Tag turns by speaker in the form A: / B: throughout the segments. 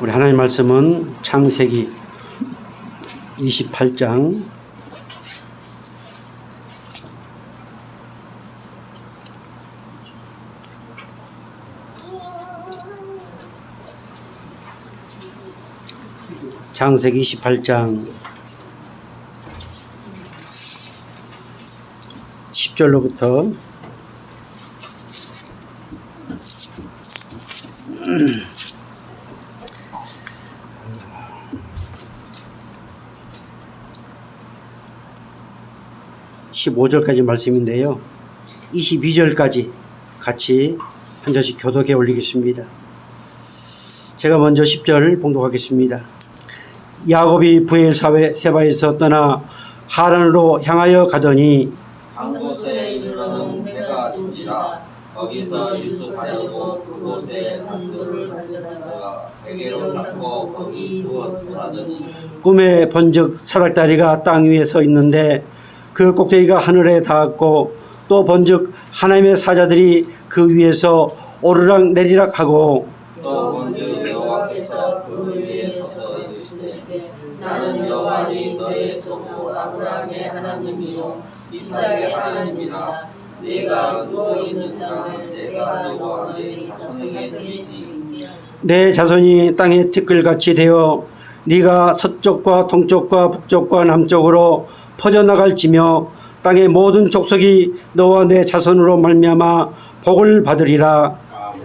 A: 우리 하나님 말씀은 창세기 28장 10절로부터 15절까지 말씀인데요. 22절까지 같이 한 절씩 교독해 올리겠습니다. 제가 먼저 10절 봉독하겠습니다. 야곱이 브엘세바에서 떠나 하란으로 향하여 가더니
B: 한 곳에 이르러는 해가 진지라. 거기서 유숙하려고 그곳에 한 돌을 가져다가 베개로 삼고 거기 누워 자더니
A: 꿈에 본즉 사닥다리가 땅 위에 서 있는데 그 꼭대기가 하늘에 닿았고 또 본즉 하나님의 사자들이 그 위에서 오르락 내리락 하고
B: 또 본즉 여호와께서 그 위에 서서 이르시되 나는 여호와니 너의 조상 아브라함의 하나님이요 이삭의 하나님이라. 네가 누워 있는 땅을 내가 너와 네 자손에게 주리니
A: 내 자손이 땅에 티끌같이 되어 네가 서쪽과 동쪽과 북쪽과 남쪽으로 퍼져나갈지며 땅의 모든 족속이 너와 내 자손으로 말미암아 복을 받으리라.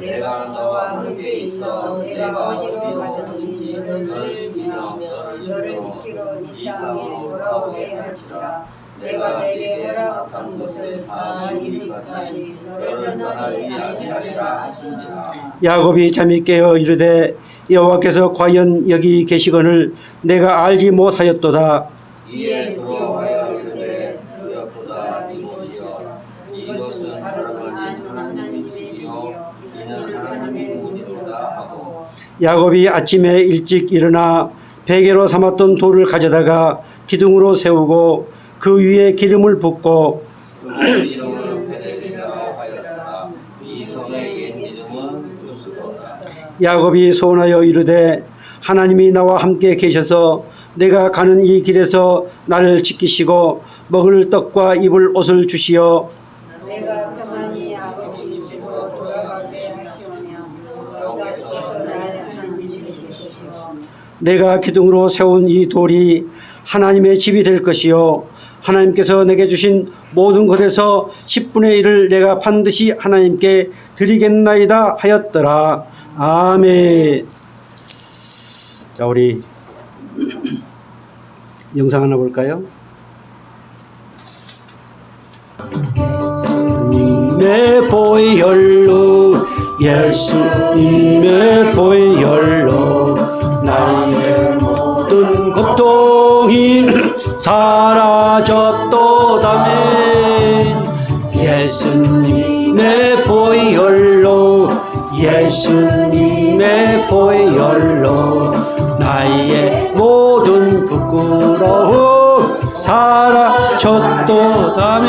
B: 내가 너와 함께 있어 내가 어디로 가든지 너를 지키며 너를 이끌어 이 땅에 돌아오게 할지라. 내가 내게 허락한 곳을 다 이루기까지 너를 떠나지 아니하리라 하시니라.
A: 야곱이 잠이 깨어 이르되 여호와께서 과연 여기 계시거늘 내가 알지 못하였도다.
B: 이에 두려워하여 이르되 두렵도다. 이곳이여 이것은 하나님을 아는 하나님의 집이요 이는 하나님의 문이로다 하고
A: 야곱이 아침에 일찍 일어나 베개로 삼았던 돌을 가져다가 기둥으로 세우고 그 위에 기름을 붓고
B: 그 이름을 베델이라 하였다. 이 성의 옛 이름은 루스도다.
A: 야곱이 소원하여 이르되 하나님이 나와 함께 계셔서 내가 가는 이 길에서 나를 지키시고 먹을 떡과 입을 옷을 주시어
C: 내가 평안히 아버지 집으로 돌아가게 하시오며 여호와께서 나의 하나님 되시시오.
A: 내가 기둥으로 세운 이 돌이 하나님의 집이 될 것이요 하나님께서 내게 주신 모든 것에서 10분의 1을 내가 반드시 하나님께 드리겠나이다 하였더라. 아멘. 자, 우리 영상 하나 볼까요? 예수님의 보혈로 예수님의 보혈로 나의 모든 고통이 사라졌도다면 예수님의 보혈로 예수님의 보혈로 나의 모든 부끄러움 사라졌도다면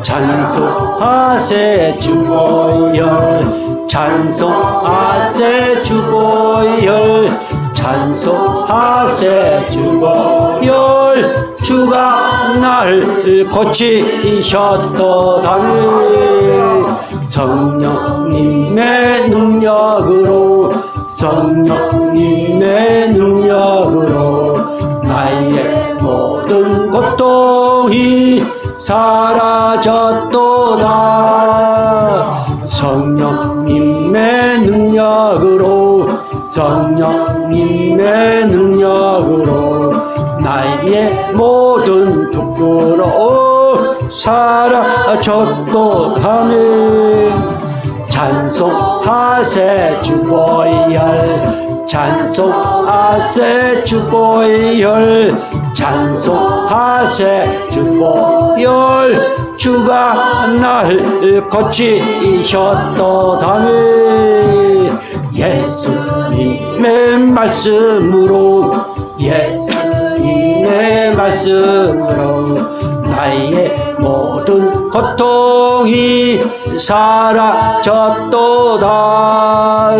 A: 찬송하세 주 보혈 찬송하세 주 보혈 찬송하세 주 보혈 주가 나를 고치셨도다니 성령님의 능력으로 성령님의 능력으로 나의 모든 고통이 사라졌도다. 성령님의 능력으로 성령님의 능력으로 나의 모든 부끄러움 사라졌도다네. 찬송하세 주 보혈 찬송하세 주 보혈 찬송하세 주 보혈 주가 나를 고치셨도다네. 예수님의 말씀으로 예수님의 말씀으로 나의 모든 고통이 사라졌도다.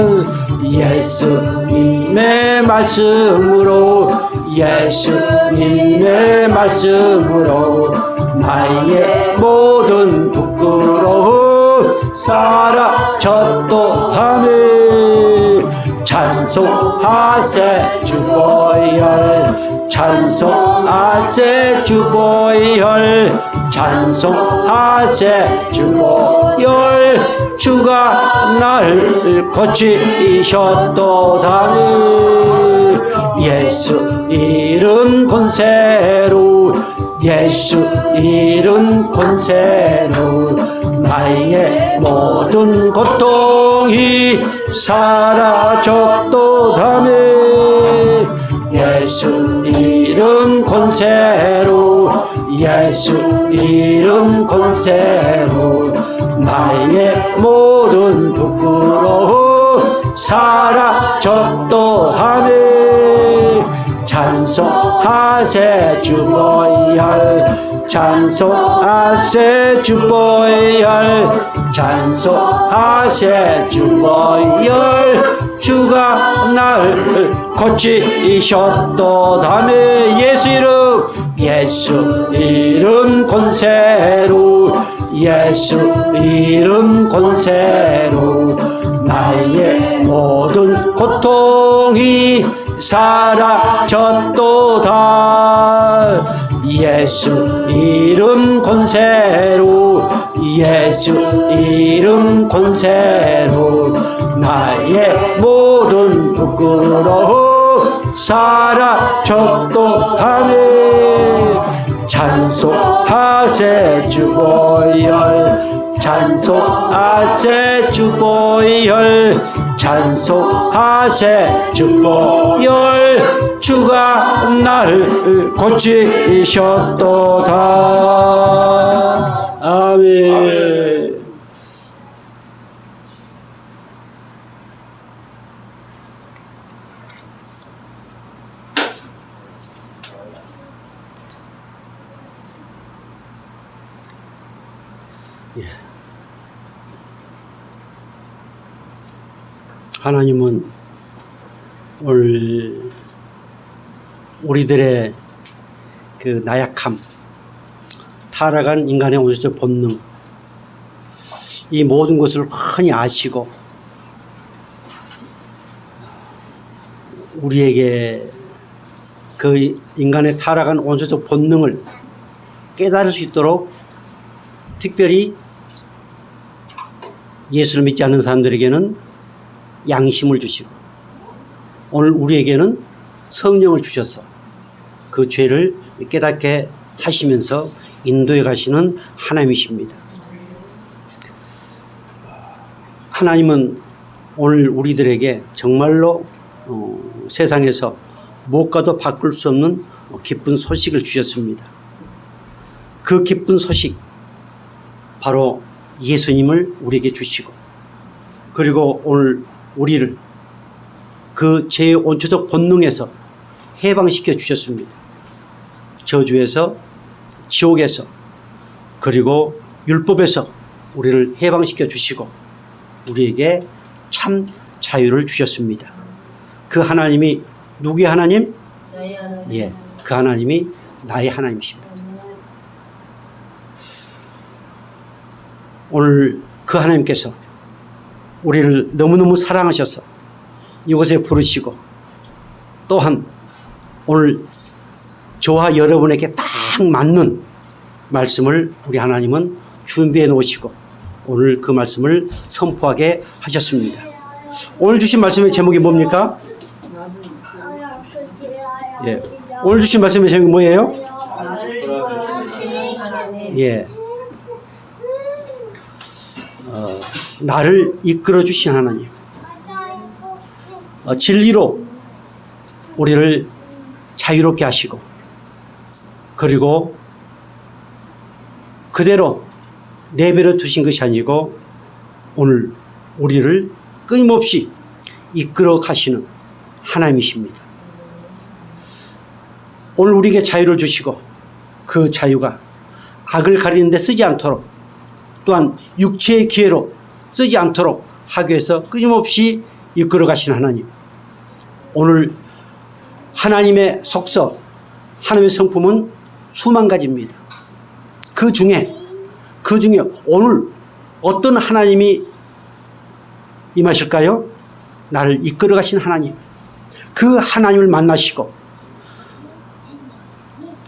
A: 예수님의 예수님의 말씀으로 예수님의 말씀으로 나의 모든 부끄러움 사라졌도하니 찬송하세 주보혈 찬송하세 주보혈 찬송하세 주보혈 주가 날 고치셨도다니 예수 이름 권세로 예수 이름 권세로 나의 모든 고통이 사라졌도다니 예수 이름 권세로 예수 이름 권세로 나의 모든 부끄러움 사라졌도하니 찬송하세 주보혈 찬송하세 주보혈 찬송하세 주보혈 주가 날 고치셨도다니 예수 이름 권세로 예수 이름 권세로 나의 모든 고통이 사라졌도다 예수 이름 권세로 예수 이름 권세로 나의 모든 부끄러움 사라졌도하니 찬송하세 주보혈 찬송하세 주보혈 찬송하세 주보혈 주가 날 고치셨도다 아멘. 하나님은 오늘 우리들의 그 나약함, 타락한 인간의 원수적 본능, 이 모든 것을 훤히 아시고 우리에게 그 인간의 타락한 원수적 본능을 깨달을 수 있도록 특별히 예수를 믿지 않는 사람들에게는 양심을 주시고 오늘 우리에게는 성령을 주셔서 그 죄를 깨닫게 하시면서 인도해 가시는 하나님이십니다. 하나님은 오늘 우리들에게 정말로 세상에서 무엇과도 바꿀 수 없는 기쁜 소식을 주셨습니다. 그 기쁜 소식 바로 예수님을 우리에게 주시고 그리고 오늘 우리를 그 죄의 원초적 본능에서 해방시켜 주셨습니다. 저주에서 지옥에서 그리고 율법에서 우리를 해방시켜 주시고 우리에게 참 자유를 주셨습니다. 그 하나님이 누구의 하나님?
B: 나의 하나님.
A: 예, 그 하나님이 나의 하나님이십니다. 오늘 그 하나님께서 우리를 너무너무 사랑하셔서 이곳에 부르시고 또한 오늘 저와 여러분에게 딱 맞는 말씀을 우리 하나님은 준비해 놓으시고 오늘 그 말씀을 선포하게 하셨습니다. 오늘 주신 말씀의 제목이 뭡니까? 예, 오늘 주신 말씀의 제목이 뭐예요?
B: 나를 이끌어 주시는 하나님.
A: 예, 나를 이끌어 주신 하나님, 진리로 우리를 자유롭게 하시고 그리고 그대로 내버려 두신 것이 아니고 오늘 우리를 끊임없이 이끌어 가시는 하나님이십니다. 오늘 우리에게 자유를 주시고 그 자유가 악을 가리는 데 쓰지 않도록 또한 육체의 기회로 쓰지 않도록 하기 위해서 끊임없이 이끌어 가신 하나님, 오늘 하나님의 속서, 하나님의 성품은 수만 가지입니다. 그 중에 오늘 어떤 하나님이 임하실까요? 나를 이끌어 가신 하나님. 그 하나님을 만나시고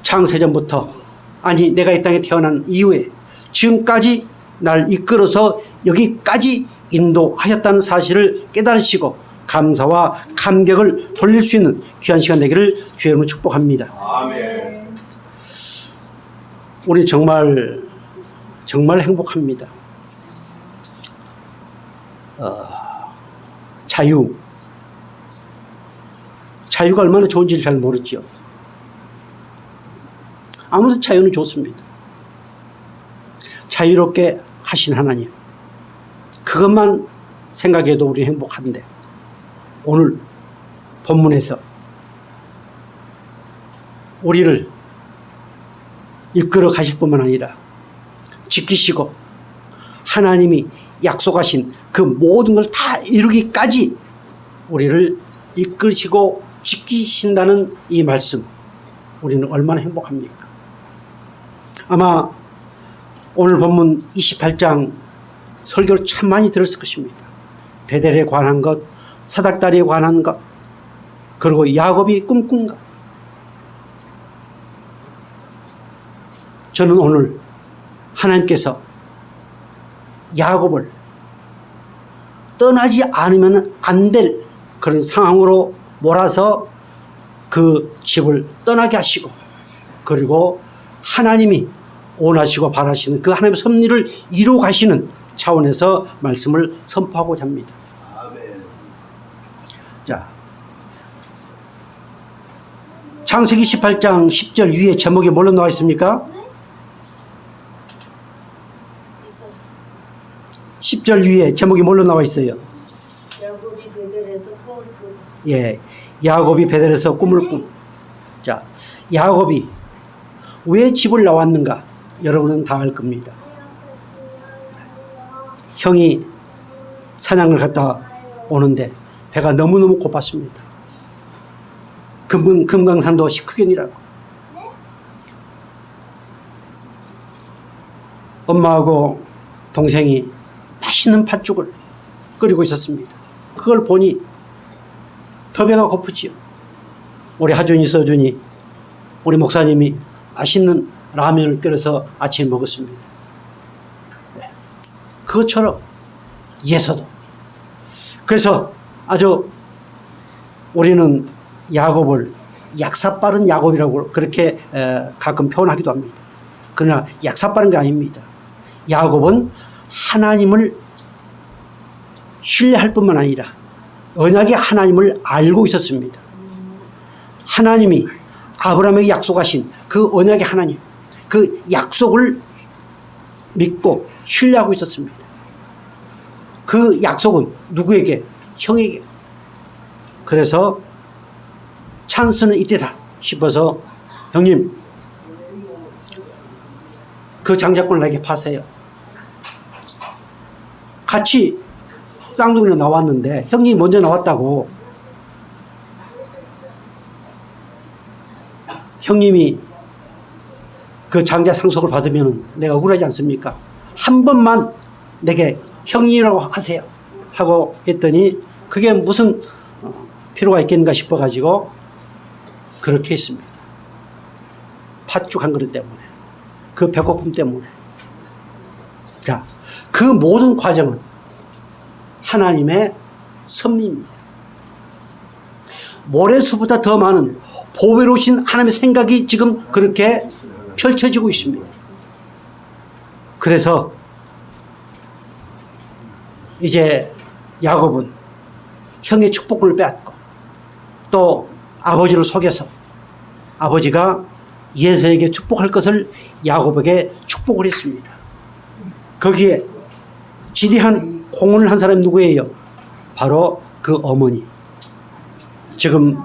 A: 창세전부터, 아니 내가 이 땅에 태어난 이후에 지금까지 나를 이끌어서 여기까지 인도하셨다는 사실을 깨달으시고 감사와 감격을 돌릴 수 있는 귀한 시간 되기를 주의 이름으로 축복합니다.
D: 아멘.
A: 우리 정말 행복합니다. 자유가 얼마나 좋은지를 잘 모르죠. 아무튼 자유는 좋습니다. 자유롭게 하신 하나님, 그것만 생각해도 우리 행복한데, 오늘 본문에서 우리를 이끌어 가실 뿐만 아니라 지키시고 하나님이 약속하신 그 모든 걸 다 이루기까지 우리를 이끌시고 지키신다는 이 말씀, 우리는 얼마나 행복합니까? 아마 오늘 본문 28장 설교를 참 많이 들었을 것입니다. 베델에 관한 것, 사닥다리에 관한 것, 그리고 야곱이 꿈꾼 것. 저는 오늘 하나님께서 야곱을 떠나지 않으면 안 될 그런 상황으로 몰아서 그 집을 떠나게 하시고, 그리고 하나님이 원하시고 바라시는 그 하나님의 섭리를 이루어 가시는 차원에서 말씀을 선포하고자 합니다.
D: 아멘.
A: 자, 창세기 18장 10절 위에 제목이 뭘로 나와 있습니까? 10절 위에 제목이 뭘로 나와 있어요?
C: 야곱이 베델에서 꿈을 꾼.
A: 예, 야곱이 베델에서 꿈을 꾼. 자, 야곱이 왜 집을 나왔는가? 여러분은 다 알 겁니다. 형이 사냥을 갔다 오는데 배가 너무너무 고팠습니다. 금강산도 식후견이라고. 엄마하고 동생이 맛있는 팥죽을 끓이고 있었습니다. 그걸 보니 더 배가 고프지요. 우리 하준이, 서준이, 우리 목사님이 맛있는 라면을 끓여서 아침에 먹었습니다. 네. 그것처럼 예서도. 그래서 아주 우리는 야곱을 약사빠른 야곱이라고 그렇게 가끔 표현하기도 합니다. 그러나 약사빠른 게 아닙니다. 야곱은 하나님을 신뢰할 뿐만 아니라 언약의 하나님을 알고 있었습니다. 하나님이 아브라함에게 약속하신 그 언약의 하나님, 그 약속을 믿고 신뢰하고 있었습니다. 그 약속은 누구에게? 형에게. 그래서 찬스는 이때다 싶어서, 형님 그 장자권을 나에게 파세요. 같이 쌍둥이로 나왔는데 형님이 먼저 나왔다고. 형님이 그 장자 상속을 받으면 내가 억울하지 않습니까? 한 번만 내게 형님이라고 하세요 하고 했더니 그게 무슨 필요가 있겠는가 싶어가지고 그렇게 했습니다. 팥죽 한 그릇 때문에, 그 배고픔 때문에. 자, 그 모든 과정은 하나님의 섭리입니다. 모래수보다 더 많은 보배로우신 하나님의 생각이 지금 그렇게 펼쳐지고 있습니다. 그래서 이제 야곱은 형의 축복을 빼앗고 또 아버지를 속여서 아버지가 예서에게 축복할 것을 야곱에게 축복을 했습니다. 거기에 지대한 공헌을 한 사람이 누구예요? 바로 그 어머니. 지금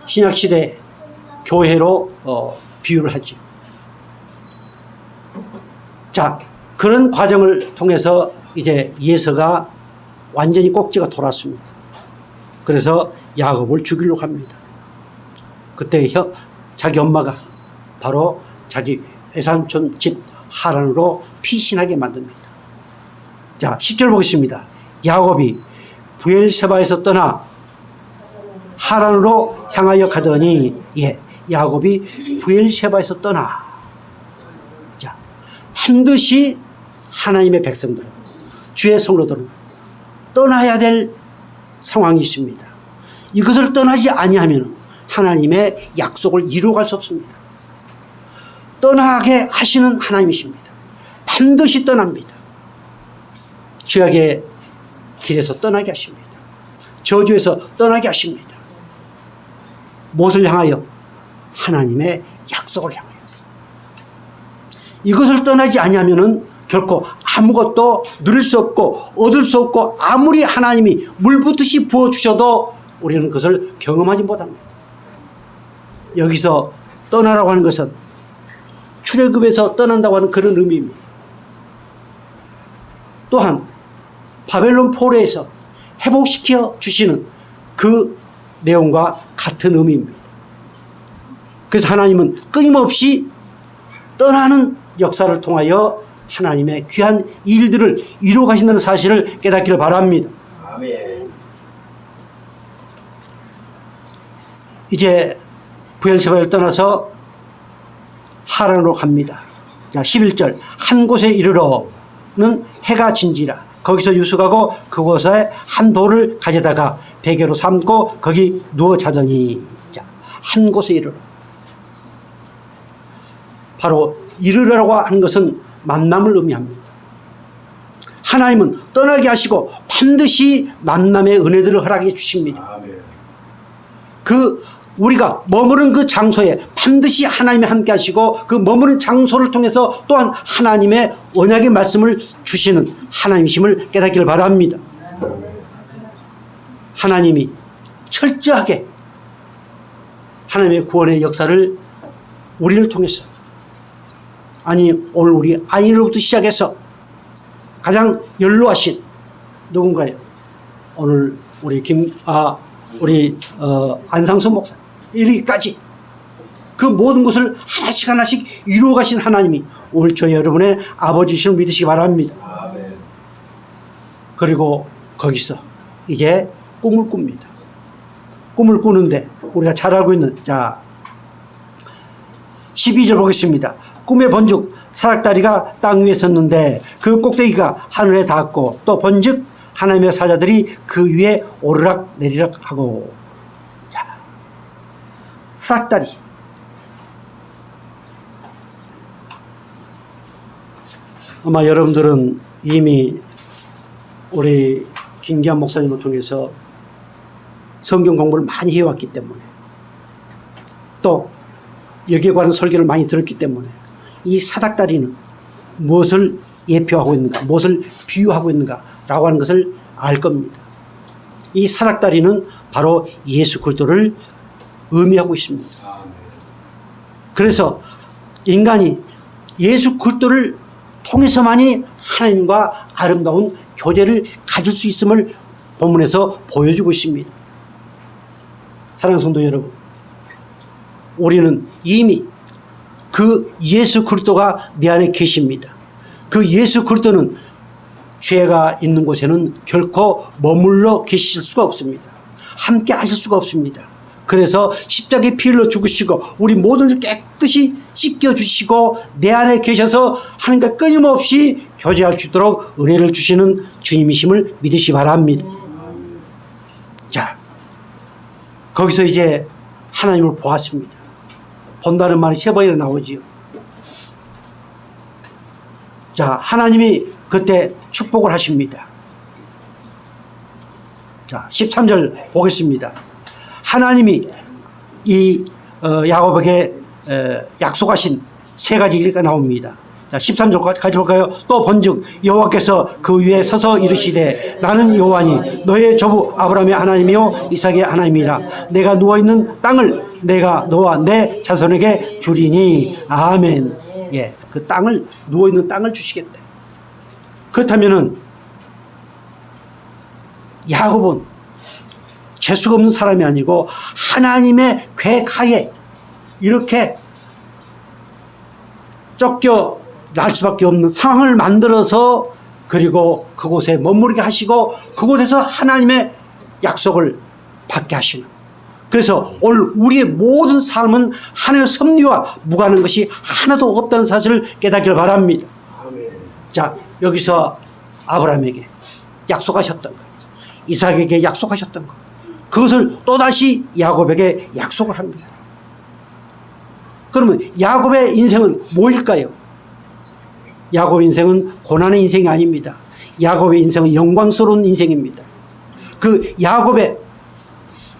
A: 신약시대 교회로 비유를 하죠. 자, 그런 과정을 통해서 이제 예서가 완전히 꼭지가 돌았습니다. 그래서 야곱을 죽이려고 합니다. 그때 자기 엄마가 바로 자기 외삼촌 집 하란으로 피신하게 만듭니다. 자, 10절 보겠습니다. 야곱이 부엘세바에서 떠나 하란으로 향하여 가더니, 야곱이 부엘세바에서 떠나. 자, 반드시 하나님의 백성들은, 주의 성도들은 떠나야 될 상황이 있습니다. 이것을 떠나지 아니하면 하나님의 약속을 이루어갈 수 없습니다. 떠나게 하시는 하나님이십니다. 반드시 떠납니다. 죄악의 길에서 떠나게 하십니다. 저주에서 떠나게 하십니다. 무엇을 향하여? 하나님의 약속을 향하여. 이것을 떠나지 아니하면 결코 아무것도 누릴 수 없고 얻을 수 없고, 아무리 하나님이 물붓듯이 부어주셔도 우리는 그것을 경험하지 못합니다. 여기서 떠나라고 하는 것은 출애굽에서 떠난다고 하는 그런 의미입니다. 또한 바벨론 포로에서 회복시켜 주시는 그 내용과 같은 의미입니다. 그래서 하나님은 끊임없이 떠나는 역사를 통하여 하나님의 귀한 일들을 이루어 가신다는 사실을 깨닫기를 바랍니다.
D: 아멘.
A: 이제 부엘세바를 떠나서 하란으로 갑니다. 자, 11절. 한 곳에 이르러는 해가 진지라. 거기서 유숙하고 그곳에 한 돌을 가져다가 베개로 삼고 거기 누워 자더니. 자, 한 곳에 이르러. 바로 이르러라고 하는 것은 만남을 의미합니다. 하나님은 떠나게 하시고 반드시 만남의 은혜들을 허락해 주십니다.
D: 아멘.
A: 우리가 머무른 그 장소에 반드시 하나님이 함께 하시고, 그 머무른 장소를 통해서 또한 하나님의 언약의 말씀을 주시는 하나님이심을 깨닫기를 바랍니다. 하나님이 철저하게 하나님의 구원의 역사를 우리를 통해서, 아니 오늘 우리 아이로부터 시작해서 가장 연로하신 누군가요? 오늘 우리 안상수 목사 이르기까지 그 모든 것을 하나씩 하나씩 이루어 가신 하나님이 오늘 저희 여러분의 아버지이심을 믿으시기 바랍니다.
D: 아멘.
A: 그리고 거기서 이제 꿈을 꿉니다. 꿈을 꾸는데 우리가 잘 알고 있는, 자, 12절 보겠습니다. 꿈에 번즉 사닥다리가 땅 위에 섰는데 그 꼭대기가 하늘에 닿았고, 또 번즉 하나님의 사자들이 그 위에 오르락 내리락 하고. 자, 사닥다리. 아마 여러분들은 이미 우리 김기환 목사님을 통해서 성경 공부를 많이 해왔기 때문에, 또 여기에 관한 설교를 많이 들었기 때문에 이 사닥다리는 무엇을 예표하고 있는가, 무엇을 비유하고 있는가 라고 하는 것을 알 겁니다. 이 사닥다리는 바로 예수 그리스도를 의미하고 있습니다. 그래서 인간이 예수 그리스도를 통해서만이 하나님과 아름다운 교제를 가질 수 있음을 본문에서 보여주고 있습니다. 사랑하는 성도 여러분, 우리는 이미 그 예수 그리스도가 내 안에 계십니다. 그 예수 그리스도는 죄가 있는 곳에는 결코 머물러 계실 수가 없습니다. 함께 하실 수가 없습니다. 그래서 십자가의 피를 흘려 죽으시고 우리 모든 깨끗이 씻겨주시고 내 안에 계셔서 하나님과 끊임없이 교제할 수 있도록 은혜를 주시는 주님이심을 믿으시 바랍니다. 자, 거기서 이제 하나님을 보았습니다. 본다는 말이 3번이나 나오지요. 자, 하나님이 그때 축복을 하십니다. 자, 13절 보겠습니다. 하나님이 이 야곱에게 약속하신 3가지 일가 나옵니다. 자, 13절까지 볼까요? 또 번즉 여호와께서 그 위에 서서 이르시되 나는 여호와니 너의 조부 아브라함의 하나님이요 이삭의 하나님이라. 내가 누워있는 땅을 내가 너와 내 자손에게 주리니. 아멘. 예, 그 땅을, 누워있는 땅을 주시겠다. 그렇다면은 야곱은 재수가 없는 사람이 아니고 하나님의 계획하에 이렇게 쫓겨 날 수밖에 없는 상황을 만들어서 그리고 그곳에 머무르게 하시고 그곳에서 하나님의 약속을 받게 하시는. 그래서 오늘 우리의 모든 삶은 하나님의 섭리와 무관한 것이 하나도 없다는 사실을 깨닫기를 바랍니다. 자, 여기서 아브라함에게 약속하셨던 것, 이삭에게 약속하셨던 것, 그것을 또다시 야곱에게 약속을 합니다. 그러면 야곱의 인생은 뭐일까요? 야곱의 인생은 고난의 인생이 아닙니다. 야곱의 인생은 영광스러운 인생입니다. 그 야곱의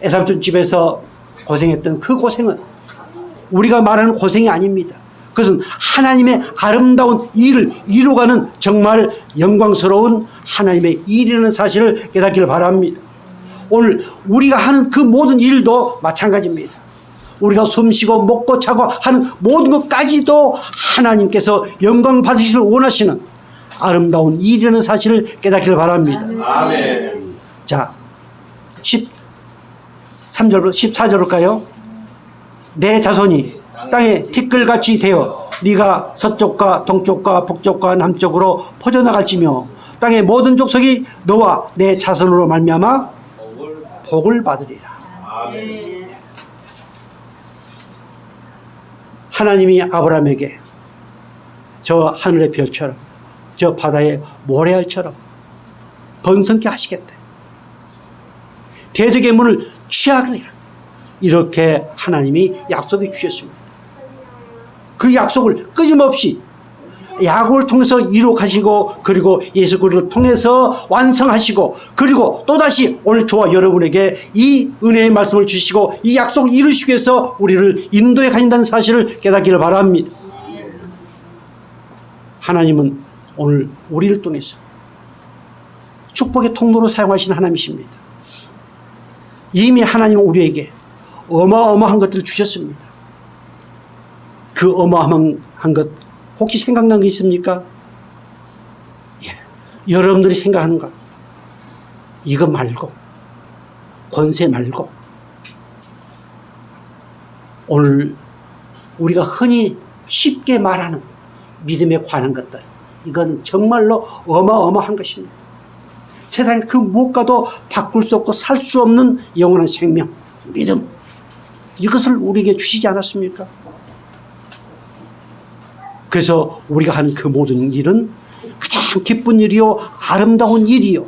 A: 에삼촌 집에서 고생했던 그 고생은 우리가 말하는 고생이 아닙니다. 그것은 하나님의 아름다운 일을 이루어가는 정말 영광스러운 하나님의 일이라는 사실을 깨닫기를 바랍니다. 오늘 우리가 하는 그 모든 일도 마찬가지입니다. 우리가 숨쉬고 먹고 자고 하는 모든 것까지도 하나님께서 영광 받으시길 원하시는 아름다운 일이라는 사실을 깨닫기를 바랍니다.
D: 아멘.
A: 자, 13절, 14절 볼까요? 내 자손이 땅에 티끌같이 되어 네가 서쪽과 동쪽과 북쪽과 남쪽으로 퍼져나갈지며 땅의 모든 족속이 너와 내 자손으로 말미암아 복을 받으리라.
D: 아멘.
A: 하나님이 아브라함에게 저 하늘의 별처럼 저 바다의 모래알처럼 번성케 하시겠다. 대적의 문을 취하리라. 이렇게 하나님이 약속해 주셨습니다. 그 약속을 끊임없이 야곱을 통해서 이룩하시고 그리고 예수 그리스도를 통해서 완성하시고 그리고 또다시 오늘 저와 여러분에게 이 은혜의 말씀을 주시고 이 약속을 이루시기 위해서 우리를 인도해 가신다는 사실을 깨닫기를 바랍니다. 하나님은 오늘 우리를 통해서 축복의 통로로 사용하시는 하나님이십니다. 이미 하나님은 우리에게 어마어마한 것들을 주셨습니다. 그 어마어마한 것 혹시 생각난 게 있습니까? 예. 여러분들이 생각하는 것 이거 말고 권세 말고 오늘 우리가 흔히 쉽게 말하는 믿음에 관한 것들 이건 정말로 어마어마한 것입니다. 세상에 그 무엇과도 바꿀 수 없고 살 수 없는 영원한 생명 믿음 이것을 우리에게 주시지 않았습니까? 그래서 우리가 하는 그 모든 일은 가장 기쁜 일이요 아름다운 일이요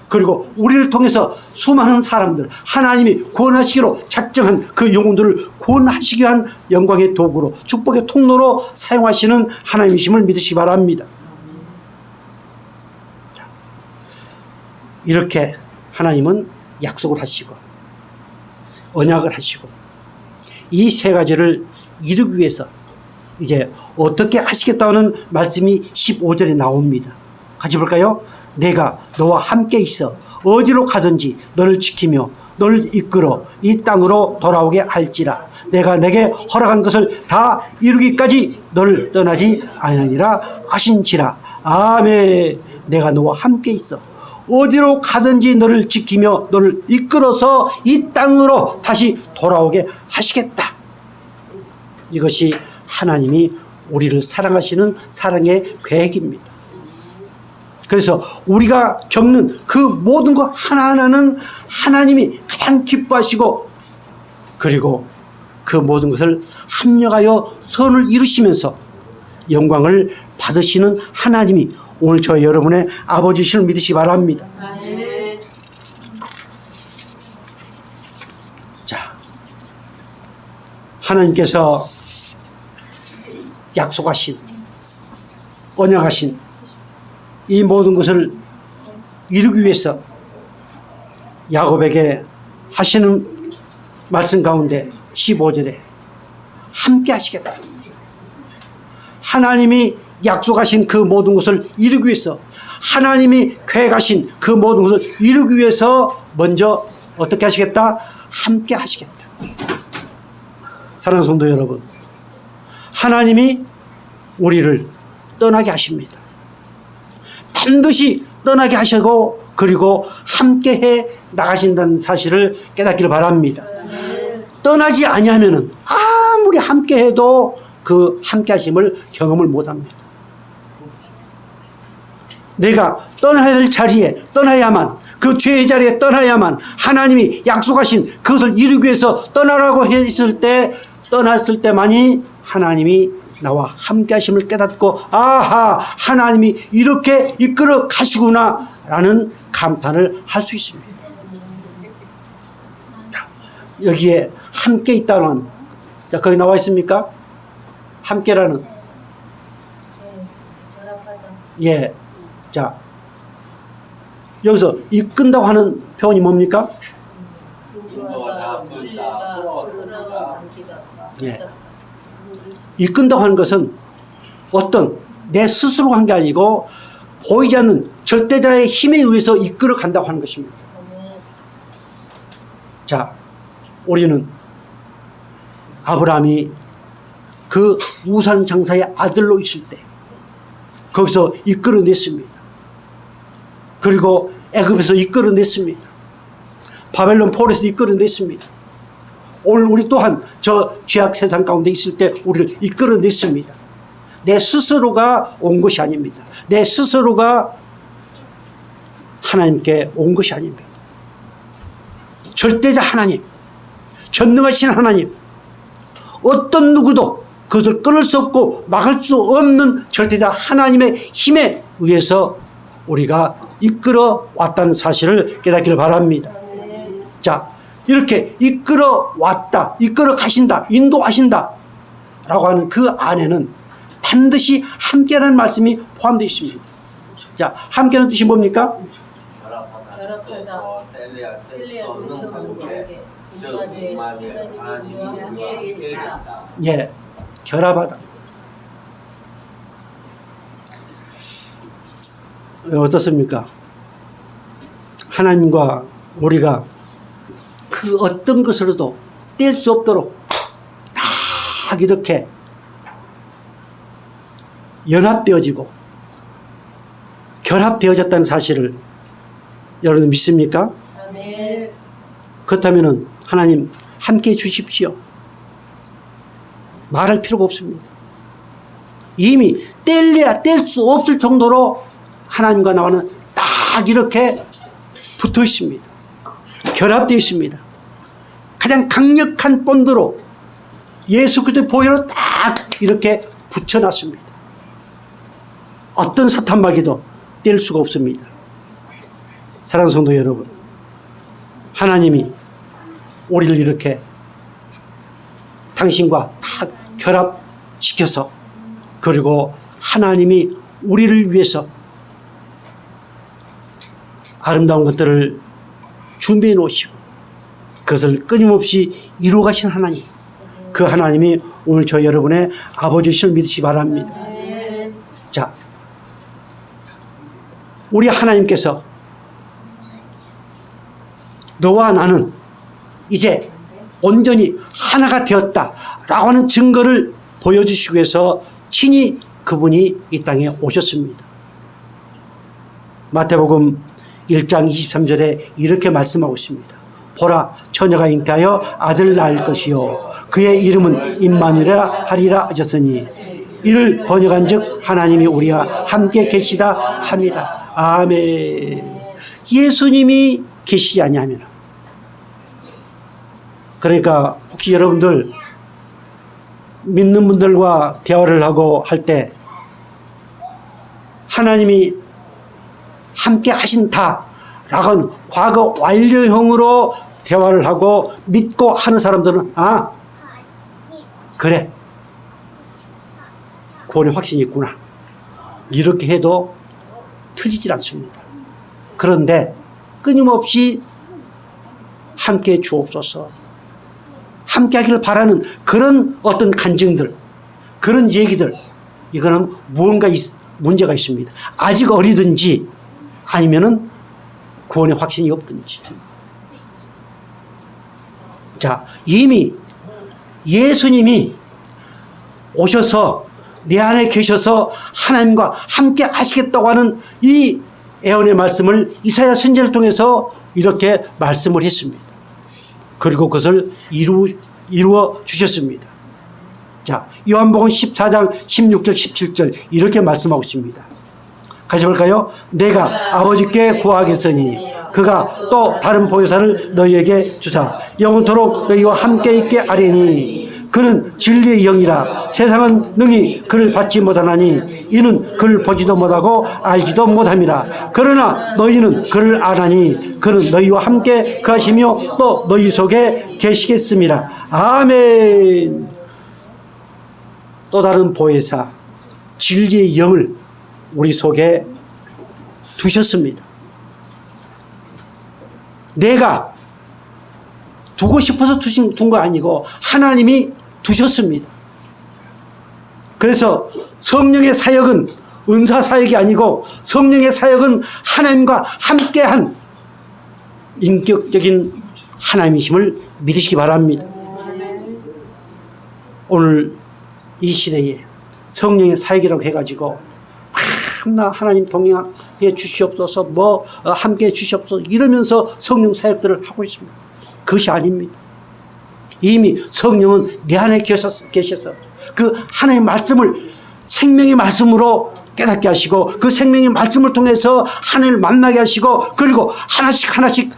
A: 그리고 우리를 통해서 수많은 사람들 하나님이 구원하시기로 작정한 그 영혼들을 구원하시기 위한 영광의 도구로 축복의 통로로 사용하시는 하나님이심을 믿으시기 바랍니다. 이렇게 하나님은 약속을 하시고 언약을 하시고 이 세 가지를 이루기 위해서 이제 어떻게 하시겠다는 말씀이 15절에 나옵니다. 같이 볼까요? 내가 너와 함께 있어 어디로 가든지 너를 지키며 너를 이끌어 이 땅으로 돌아오게 할지라 내가 내게 허락한 것을 다 이루기까지 너를 떠나지 아니하니라 하신지라. 아멘. 내가 너와 함께 있어 어디로 가든지 너를 지키며 너를 이끌어서 이 땅으로 다시 돌아오게 하시겠다. 이것이 하나님이 우리를 사랑하시는 사랑의 계획입니다. 그래서 우리가 겪는 그 모든 것 하나하나는 하나님이 가장 기뻐하시고 그리고 그 모든 것을 합력하여 선을 이루시면서 영광을 받으시는 하나님이 오늘 저 여러분의 아버지심을 믿으시기 바랍니다. 자, 하나님께서 약속하신 언약하신 이 모든 것을 이루기 위해서 야곱에게 하시는 말씀 가운데 15절에 함께 하시겠다. 하나님이 약속하신 그 모든 것을 이루기 위해서 하나님이 계획하신 그 모든 것을 이루기 위해서 먼저 어떻게 하시겠다? 함께 하시겠다. 사랑하는 성도 여러분, 하나님이 우리를 떠나게 하십니다. 반드시 떠나게 하시고 그리고 함께해 나가신다는 사실을 깨닫기를 바랍니다. 떠나지 아니하면은 아무리 함께해도 그 함께하심을 경험을 못합니다. 내가 떠나야 될 자리에 떠나야만, 그 죄의 자리에 떠나야만 하나님이 약속하신 그것을 이루기 위해서 떠나라고 했을 때, 떠났을 때만이 하나님이 나와 함께 하심을 깨닫고, 아하, 하나님이 이렇게 이끌어 가시구나 라는 감탄을 할 수 있습니다. 여기에 함께 있다는, 자, 거기 나와 있습니까? 함께라는.
C: 결합하다.
A: 예. 자, 여기서 이끈다고 하는 표현이 뭡니까? 예. 이끈다고 하는 것은 어떤 내 스스로 한 게 아니고 보이지 않는 절대자의 힘에 의해서 이끌어 간다고 하는 것입니다. 자, 우리는 아브라함이 그 우산 장사의 아들로 있을 때 거기서 이끌어냈습니다. 그리고 애굽에서 이끌어냈습니다. 바벨론 포로에서 이끌어냈습니다. 오늘 우리 또한 저 죄악 세상 가운데 있을 때 우리를 이끌어냈습니다. 내 스스로가 온 것이 아닙니다. 내 스스로가 하나님께 온 것이 아닙니다. 절대자 하나님, 전능하신 하나님, 어떤 누구도 그것을 끊을 수 없고 막을 수 없는 절대자 하나님의 힘에 의해서 우리가 이끌어 왔다는 사실을 깨닫기를 바랍니다. 자, 이렇게 이끌어 왔다, 이끌어 가신다, 인도하신다 라고 하는 그 안에는 반드시 함께라는 말씀이 포함되어 있습니다. 자, 함께라는 뜻이 뭡니까?
C: 결합하다. 뗄래야 뗄수 없는 관계. 하나님과 함께 계시다.
A: 예, 결합하다. 어떻습니까? 하나님과 우리가 그 어떤 것으로도 뗄 수 없도록 딱 이렇게 연합되어지고 결합되어졌다는 사실을 여러분 믿습니까?
C: 아멘.
A: 그렇다면 하나님 함께 해 주십시오. 말할 필요가 없습니다. 이미 뗄래야 뗄 수 없을 정도로 하나님과 나와는 딱 이렇게 붙어 있습니다. 결합되어 있습니다. 가장 강력한 본드로 예수 그리스도의 보혈로 딱 이렇게 붙여놨습니다. 어떤 사탄마귀도 뗄 수가 없습니다. 사랑하는 성도 여러분, 하나님이 우리를 이렇게 당신과 다 결합시켜서, 그리고 하나님이 우리를 위해서 아름다운 것들을 준비해 놓으시고 그것을 끊임없이 이루어 가신 하나님, 그 하나님이 오늘 저 여러분의 아버지이심을 믿으시기 바랍니다. 자, 우리 하나님께서 너와 나는 이제 온전히 하나가 되었다라고 하는 증거를 보여주시기 위해서 친히 그분이 이 땅에 오셨습니다. 마태복음 1장 23절에 이렇게 말씀하고 있습니다. 보라, 처녀가 잉태하여 아들을 낳을 것이요 그의 이름은 임마누엘이라 하리라 하셨으니 이를 번역한 즉 하나님이 우리와 함께 계시다 합니다. 아멘. 예수님이 계시지 아니하면, 그러니까 혹시 여러분들 믿는 분들과 대화를 하고 할 때 하나님이 함께 하신다라고 하는 과거 완료형으로 대화를 하고 믿고 하는 사람들은 아, 그래, 구원의 확신이 있구나, 이렇게 해도 틀리질 않습니다. 그런데 끊임없이 함께 주옵소서, 함께 하기를 바라는 그런 어떤 간증들, 그런 얘기들, 이거는 무언가 문제가 있습니다. 아직 어리든지 아니면은 구원의 확신이 없든지. 자, 이미 예수님이 오셔서 내 안에 계셔서 하나님과 함께 하시겠다고 하는 이 애언의 말씀을 이사야 선지자를 통해서 이렇게 말씀을 했습니다. 그리고 그것을 이루어 주셨습니다. 자, 요한복음 14장 16절 17절 이렇게 말씀하고 있습니다. 같이 볼까요? 내가 아버지께 구하겠으니 그가 또 다른 보혜사를 너희에게 주사 영원토록 너희와 함께 있게 하리니 그는 진리의 영이라 세상은 능히 그를 받지 못하나니 이는 그를 보지도 못하고 알지도 못함이라. 그러나 너희는 그를 아나니 그는 너희와 함께 거하시며 또 너희 속에 계시겠습니다. 아멘. 또 다른 보혜사 진리의 영을 우리 속에 두셨습니다. 내가 두고 싶어서 둔 거 아니고 하나님이 두셨습니다. 그래서 성령의 사역은 은사 사역이 아니고 성령의 사역은 하나님과 함께한 인격적인 하나님이심을 믿으시기 바랍니다. 오늘 이 시대에 성령의 사역이라고 해가지고 나 하나님 동행해 주시옵소서 함께 해 주시옵소서 이러면서 성령 사역들을 하고 있습니다. 그것이 아닙니다. 이미 성령은 내 안에 계셔서 그 하나님의 말씀을 생명의 말씀으로 깨닫게 하시고 그 생명의 말씀을 통해서 하나님을 만나게 하시고 그리고 하나씩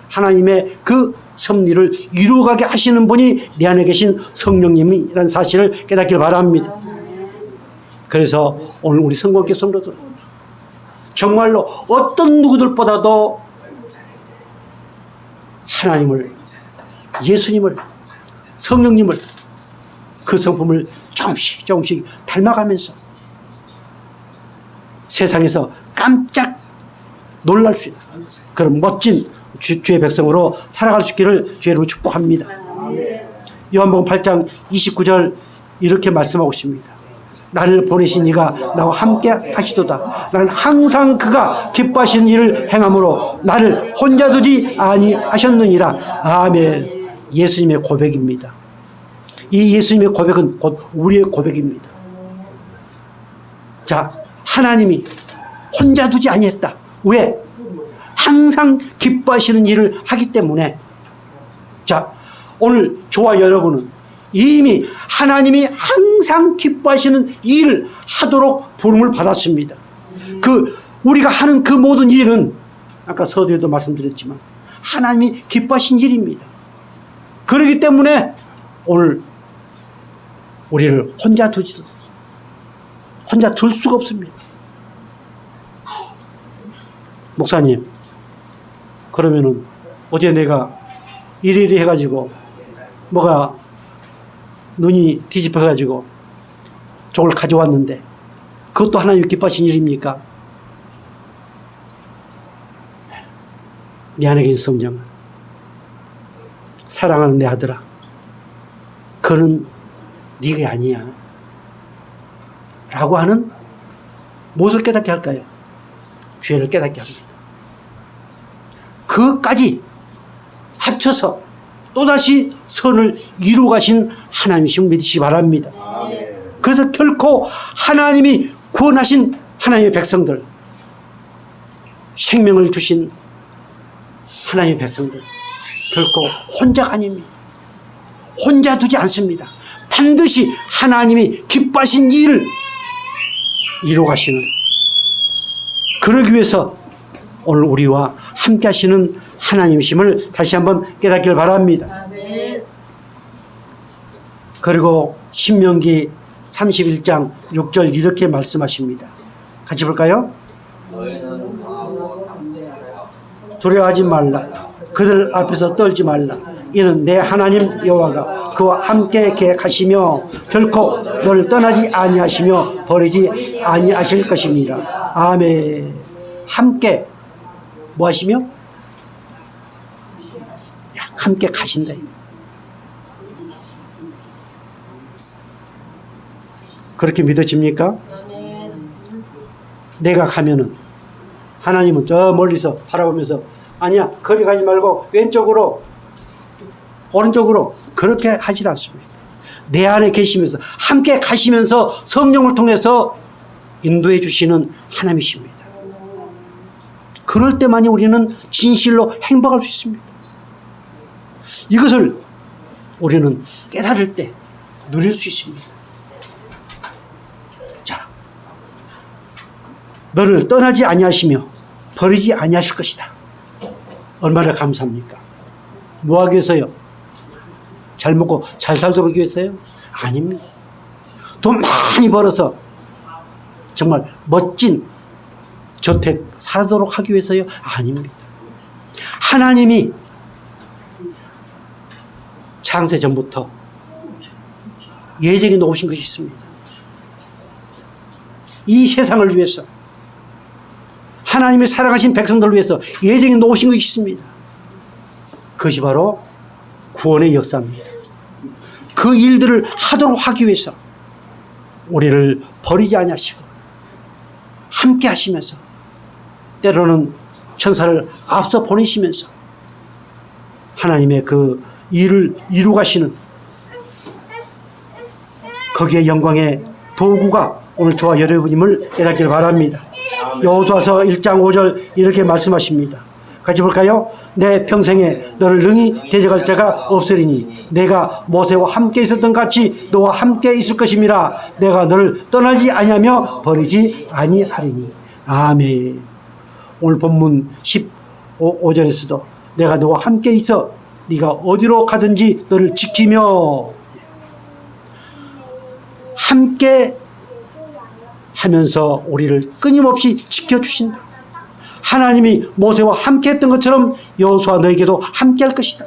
A: 하나님의 그 섭리를 이루어가게 하시는 분이 내 안에 계신 성령님이라는 사실을 깨닫길 바랍니다. 그래서 오늘 우리 성공교회 성도들 정말로 어떤 누구들보다도 하나님을 예수님을 성령님을 그 성품을 조금씩 닮아가면서 세상에서 깜짝 놀랄 수 있는 그런 멋진 주의 백성으로 살아갈 수 있기를 주의로 축복합니다. 요한복음 8장 29절 이렇게 말씀하고 있습니다. 나를 보내신 이가 나와 함께 하시도다. 나는 항상 그가 기뻐하시는 일을 행함으로 나를 혼자 두지 아니하셨느니라. 아멘. 예수님의 고백입니다. 이 예수님의 고백은 곧 우리의 고백입니다. 자, 하나님이 혼자 두지 아니했다. 왜? 항상 기뻐하시는 일을 하기 때문에. 자, 오늘 저와 여러분은 이미 하나님이 항상 기뻐하시는 일을 하도록 부름을 받았습니다. 우리가 하는 그 모든 일은 아까 서두에도 말씀드렸지만 하나님이 기뻐하신 일입니다. 그렇기 때문에 오늘 우리를 혼자 둘 수가 없습니다. 목사님, 그러면은 어제 내가 이리 해가지고 뭐가 눈이 뒤집혀가지고 저걸 가져왔는데 그것도 하나님이 기뻐하신 일입니까? 내 안에 계신 성령은 사랑하는 내 아들아, 그는 네가 아니야 라고 하는 무엇을 깨닫게 할까요? 죄를 깨닫게 합니다. 그것까지 합쳐서 또다시 선을 이루어 가신 하나님이심을 믿으시기 바랍니다. 그래서 결코 하나님이 구원하신 하나님의 백성들, 생명을 주신 하나님의 백성들 결코 혼자가 아닙니다. 혼자 두지 않습니다. 반드시 하나님이 기뻐하신 일을 이루어 가시는, 그러기 위해서 오늘 우리와 함께 하시는 하나님이심을 다시 한번 깨닫길 바랍니다.
C: 아멘.
A: 그리고 신명기 31장 6절 이렇게 말씀하십니다. 같이 볼까요? 두려워하지 말라. 그들 앞에서 떨지 말라. 이는 내 하나님 여호와가 그와 함께 계시며 결코 너를 떠나지 아니하시며 버리지 아니하실 것입니다. 아멘. 함께 뭐 하시며? 함께 가신다. 그렇게 믿어집니까? 내가 가면은 하나님은 저 멀리서 바라보면서 아니야, 거리 가지 말고 왼쪽으로 오른쪽으로 그렇게 하질 않습니다. 내 안에 계시면서 함께 가시면서 성령을 통해서 인도해 주시는 하나님이십니다. 그럴 때만이 우리는 진실로 행복할 수 있습니다. 이것을 우리는 깨달을 때 누릴 수 있습니다. 자, 너를 떠나지 아니하시며 버리지 아니하실 것이다. 얼마나 감사합니까? 뭐 하기 위해서요? 잘 먹고 잘 살도록 하기 위해서요? 아닙니다. 돈 많이 벌어서 정말 멋진 저택 살도록 하기 위해서요? 아닙니다. 하나님이 창세 전부터 예정에 놓으신 것이 있습니다. 이 세상을 위해서 하나님의 사랑하신 백성들을 위해서 예정에 놓으신 것이 있습니다. 그것이 바로 구원의 역사입니다. 그 일들을 하도록 하기 위해서 우리를 버리지 아니하시고 함께 하시면서 때로는 천사를 앞서 보내시면서 하나님의 그 일을 이루가시는 거기에 영광의 도구가 오늘 저와 여러분임을 깨닫기를 바랍니다. 여호수아서 1장 5절 이렇게 말씀하십니다. 같이 볼까요? 내 평생에 너를 능히 대적할 자가 없으리니 내가 모세와 함께 있었던 같이 너와 함께 있을 것임이라. 내가 너를 떠나지 아니하며 버리지 아니하리니. 아멘. 오늘 본문 15절에서도 내가 너와 함께 있어 네가 어디로 가든지 너를 지키며, 함께 하면서 우리를 끊임없이 지켜주신다. 하나님이 모세와 함께 했던 것처럼 여호수아 너에게도 함께 할 것이다.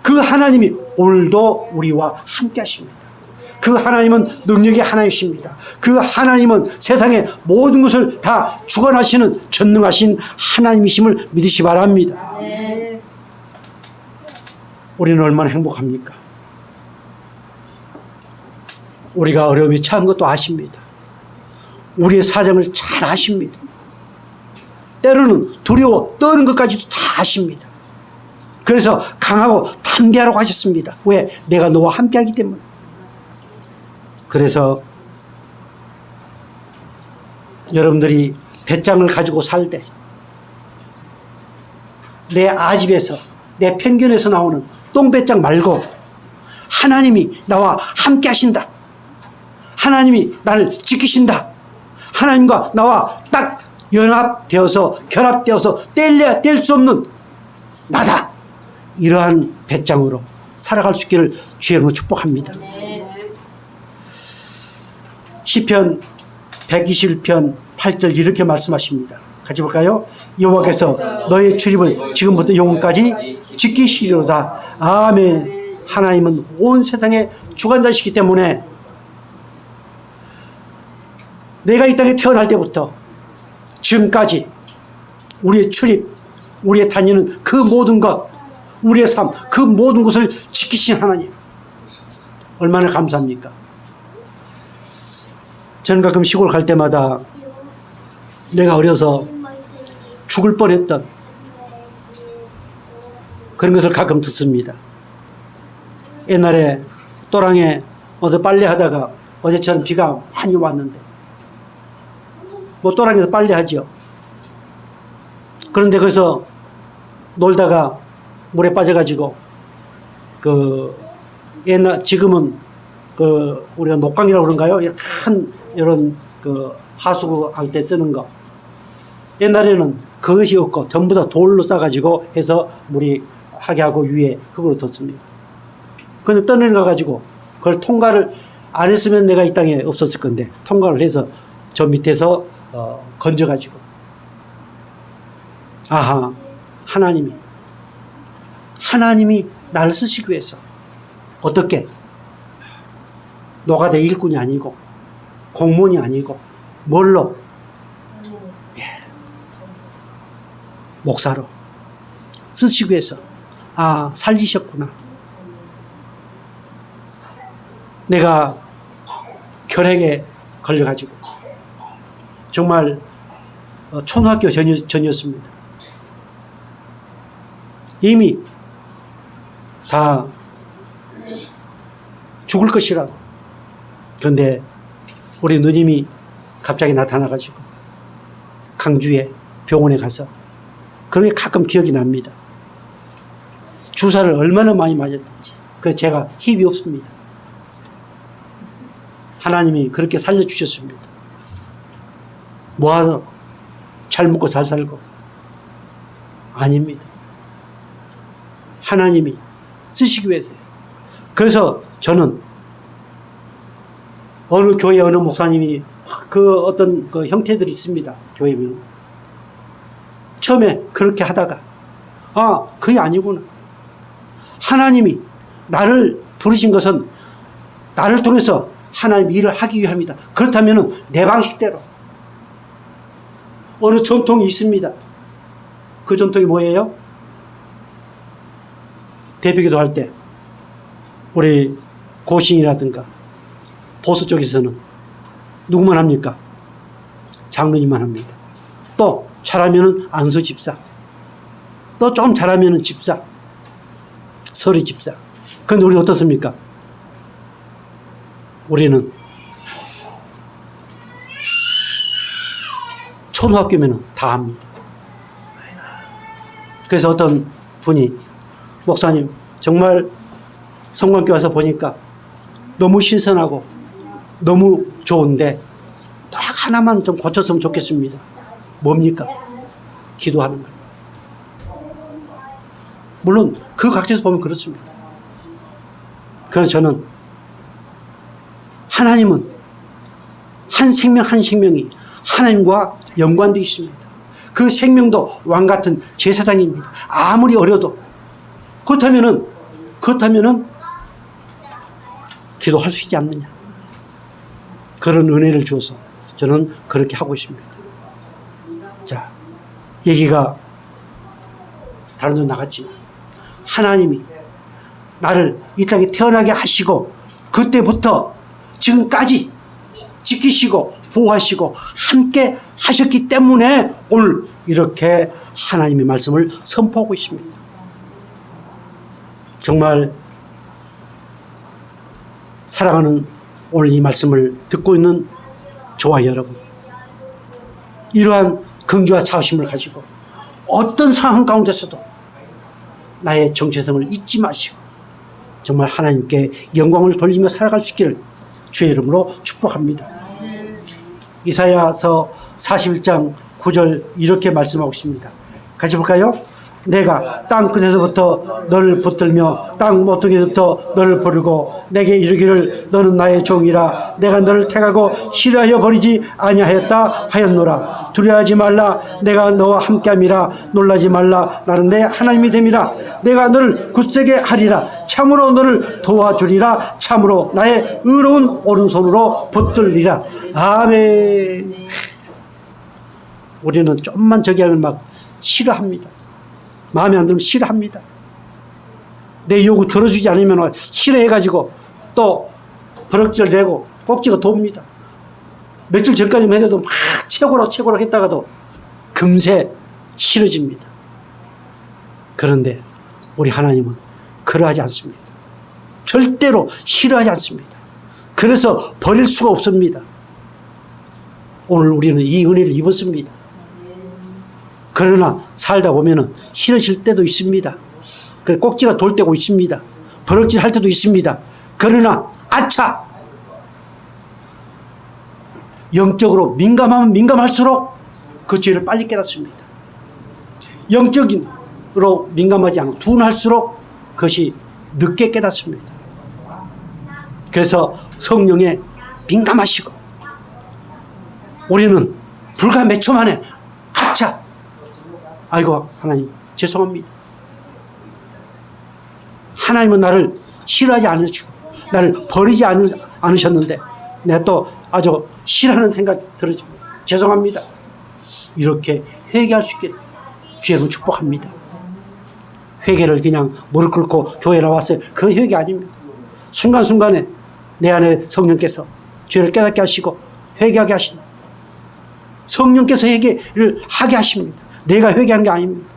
A: 그 하나님이 오늘도 우리와 함께 하십니다. 그 하나님은 능력의 하나이십니다. 그 하나님은 세상의 모든 것을 다 주관하시는 전능하신 하나님이심을 믿으시 바랍니다. 우리는 얼마나 행복합니까? 우리가 어려움에 처한 것도 아십니다. 우리의 사정을 잘 아십니다. 때로는 두려워 떠는 것까지도 다 아십니다. 그래서 강하고 담대하라고 하셨습니다. 왜? 내가 너와 함께하기 때문에. 그래서 여러분들이 배짱을 가지고 살 때 내 아집에서 내 편견에서 나오는 똥배짱 말고 하나님이 나와 함께 하신다. 하나님이 나를 지키신다. 하나님과 나와 딱 연합되어서 결합되어서 뗄래야 뗄 수 없는 나다. 이러한 배짱으로 살아갈 수 있기를 주의 이름으로 축복합니다. 시편 121편 8절 이렇게 말씀하십니다. 같이 볼까요? 여호와께서 너의 출입을 지금부터 영원까지 지키시리로다. 아멘. 하나님은 온 세상의 주관자이시기 때문에 내가 이 땅에 태어날 때부터 지금까지 우리의 출입, 우리의 다니는 그 모든 것, 우리의 삶, 그 모든 것을 지키신 하나님, 얼마나 감사합니까? 저는 가끔 시골 갈 때마다 내가 어려서 죽을 뻔했던 그런 것을 가끔 듣습니다. 옛날에 또랑에 어디 빨래하다가 어제처럼 비가 많이 왔는데 뭐 또랑에서 빨래하죠. 그런데 거기서 놀다가 물에 빠져가지고 그 옛날 지금은 그 우리가 녹강이라고 그런가요? 큰 이런 그 하수구 할 때 쓰는 거. 옛날에는 그것이 없고 전부 다 돌로 싸가지고 해서 물이 하게 하고 위에 흙으로 뒀습니다. 그런데 떠내려가 가지고 그걸 통과를 안 했으면 내가 이 땅에 없었을 건데 통과를 해서 저 밑에서 건져가지고 아하, 하나님이 나를 쓰시기 위해서 어떻게 노가다 일꾼이 아니고 공무원이 아니고 뭘로? 예. 목사로 쓰시기 위해서 살리셨구나. 내가 결핵에 걸려가지고 정말 초등학교 전이었습니다. 이미 다 죽을 것이라고. 그런데 우리 누님이 갑자기 나타나가지고 강주에 병원에 가서. 그런 게 가끔 기억이 납니다. 주사를 얼마나 많이 맞았든지. 그 제가 힘이 없습니다. 하나님이 그렇게 살려주셨습니다. 뭐하러 잘 먹고 잘 살고. 아닙니다. 하나님이 쓰시기 위해서요. 그래서 저는 어느 교회 어느 목사님이 그 어떤 그 형태들이 있습니다. 교회는. 처음에 그렇게 하다가 그게 아니구나. 하나님이 나를 부르신 것은 나를 통해서 하나님 일을 하기 위함이다. 그렇다면 내 방식대로. 어느 전통이 있습니다. 그 전통이 뭐예요? 대표기도 할 때 우리 고신이라든가 보수 쪽에서는 누구만 합니까? 장로님만 합니다. 또 잘하면은 안수 집사, 또 좀 잘하면은 집사, 서리 집사. 그런데 우리 어떻습니까? 우리는 초등학교면은 다 합니다. 그래서 어떤 분이 목사님 정말 성관교 와서 보니까 너무 신선하고 너무 좋은데 딱 하나만 좀 고쳤으면 좋겠습니다. 뭡니까? 기도하는 거예요. 물론 그 각지에서 보면 그렇습니다. 그래서 저는 하나님은 한 생명 한 생명이 하나님과 연관되어 있습니다. 그 생명도 왕같은 제사장입니다. 아무리 어려도. 그렇다면은 기도할 수 있지 않느냐. 그런 은혜를 주어서 저는 그렇게 하고 있습니다. 자, 얘기가 다른 데 나갔지만 하나님이 나를 이 땅에 태어나게 하시고 그때부터 지금까지 지키시고 보호하시고 함께 하셨기 때문에 오늘 이렇게 하나님의 말씀을 선포하고 있습니다. 정말 사랑하는 오늘 이 말씀을 듣고 있는 저와 여러분, 이러한 긍지와 자부심을 가지고 어떤 상황 가운데서도 나의 정체성을 잊지 마시고 정말 하나님께 영광을 돌리며 살아갈 수 있기를 주의 이름으로 축복합니다. 이사야서 41장 9절 이렇게 말씀하고 있습니다. 같이 볼까요? 내가 땅 끝에서부터 너를 붙들며 땅 모퉁이부터 너를 부르고 내게 이르기를 너는 나의 종이라 내가 너를 택하고 싫어하여 버리지 아니하였다 하였노라. 두려워하지 말라 내가 너와 함께함이라. 놀라지 말라 나는 내 하나님이 됨이라. 내가 너를 굳세게 하리라. 참으로 너를 도와주리라. 참으로 나의 의로운 오른손으로 붙들리라. 아멘. 우리는 좀만 저기 하면 막 싫어합니다. 마음에 안 들면 싫어합니다. 내 요구 들어주지 않으면 싫어해가지고 또 버럭지를 내고 꼭지가 돕니다. 며칠 전까지만 해도 막 최고로 했다가도 금세 싫어집니다. 그런데 우리 하나님은 그러하지 않습니다. 절대로 싫어하지 않습니다. 그래서 버릴 수가 없습니다. 오늘 우리는 이 은혜를 입었습니다. 그러나 살다 보면은 싫어질 때도 있습니다. 꼭지가 돌 때도 있습니다. 버럭질 할 때도 있습니다. 그러나 아차! 영적으로 민감하면 민감할수록 그 죄를 빨리 깨닫습니다. 영적으로 민감하지 않고 둔할수록 그것이 늦게 깨닫습니다. 그래서 성령에 민감하시고 우리는 불과 몇 초 만에 아차! 아이고 하나님 죄송합니다. 하나님은 나를 싫어하지 않으시고 나를 버리지 않으셨는데 내가 또 아주 싫어하는 생각이 들어집니다. 죄송합니다. 이렇게 회개할 수 있게 주님을 축복합니다. 회개를 그냥 무릎 꿇고 교회 나왔어요. 그 회개 아닙니다. 순간순간에 내 안에 성령께서 죄를 깨닫게 하시고 회개하게 하십니다. 성령께서 회개를 하게 하십니다. 내가 회개한 게 아닙니다.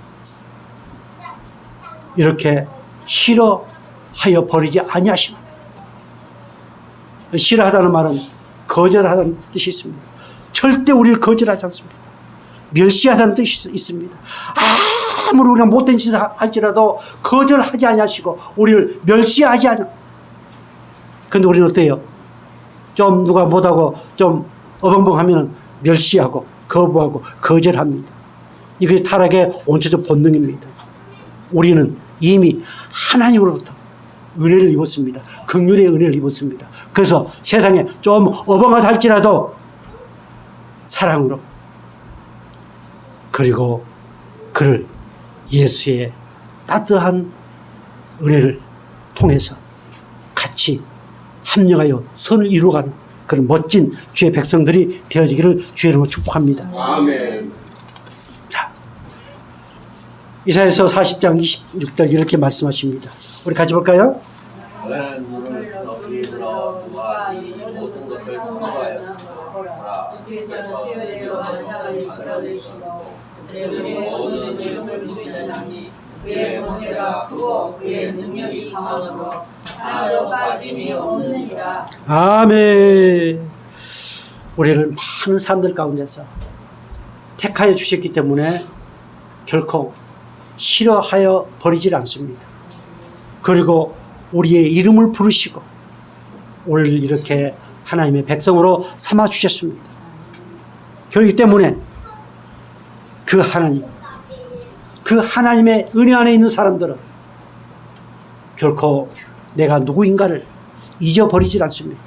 A: 이렇게 싫어하여 버리지 아니하십니다. 싫어하다는 말은 거절하다는 뜻이 있습니다. 절대 우리를 거절하지 않습니다. 멸시하다는 뜻이 있습니다. 아무리 우리가 못된 짓을 할지라도 거절하지 아니하시고 우리를 멸시하지 않아. 근데 우리는 어때요? 좀 누가 못하고 좀 어벙벙하면 멸시하고 거부하고 거절합니다. 이게 타락의 원초적 본능입니다. 우리는 이미 하나님으로부터 은혜를 입었습니다. 긍휼의 은혜를 입었습니다. 그래서 세상에 좀 어벙하다 할지라도 사랑으로, 그리고 그를 예수의 따뜻한 은혜를 통해서 같이 합력하여 선을 이루어가는 그런 멋진 주의 백성들이 되어지기를 주의 이름으로 축복합니다.
D: 아멘.
A: 자, 이사야서 40장 26절 이렇게 말씀하십니다. 우리 같이 볼까요?
D: 너는 눈을 높이 들어 누가 이 모든 것을 통과하였으며 보라
B: 주께서 수요대로 환상을 이끌어내시고 그들의 모든 이름을 부르시나니 그의 권세가 크고 그의 능력이 강함으로 하나도 빠짐이 없느니라.
A: 아멘. 우리를 많은 사람들 가운데서 택하여 주셨기 때문에 결코 싫어하여 버리질 않습니다. 그리고 우리의 이름을 부르시고 오늘 이렇게 하나님의 백성으로 삼아 주셨습니다. 그렇기 때문에 그 하나님, 그 하나님의 은혜 안에 있는 사람들은 결코 내가 누구인가를 잊어버리질 않습니다.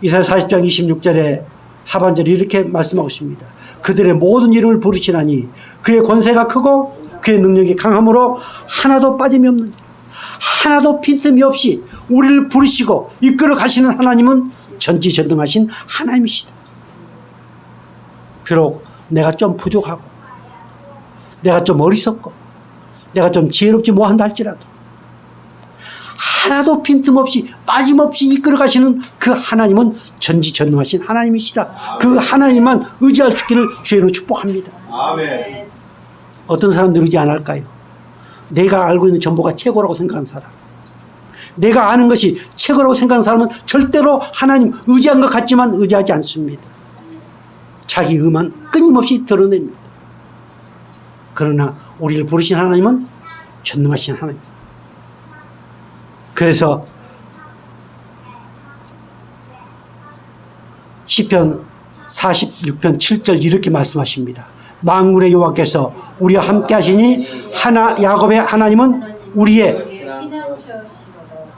A: 이사야 40장 26절에 하반절에 이렇게 말씀하고 있습니다. 그들의 모든 이름을 부르시나니 그의 권세가 크고 그의 능력이 강함으로 하나도 빠짐이 없는, 하나도 빈틈이 없이 우리를 부르시고 이끌어 가시는 하나님은 전지전능하신 하나님이시다. 비록 내가 좀 부족하고 내가 좀 어리석고 내가 좀 지혜롭지 뭐한다 할지라도 하나도 빈틈없이 빠짐없이 이끌어 가시는 그 하나님은 전지전능하신 하나님이시다. 그 하나님만 의지할 수 있기를 주의로 축복합니다.
D: 아멘.
A: 어떤 사람들 의지 안 할까요? 내가 알고 있는 정보가 최고라고 생각하는 사람, 내가 아는 것이 최고라고 생각하는 사람은 절대로 하나님 의지한 것 같지만 의지하지 않습니다. 자기 의만 끊임없이 드러냅니다. 그러나 우리를 부르신 하나님은 전능하신 하나님입니다. 그래서 시편 46편 7절 이렇게 말씀하십니다. 만군의 여호와께서 우리와 함께 하시니 야곱의 하나님은 우리의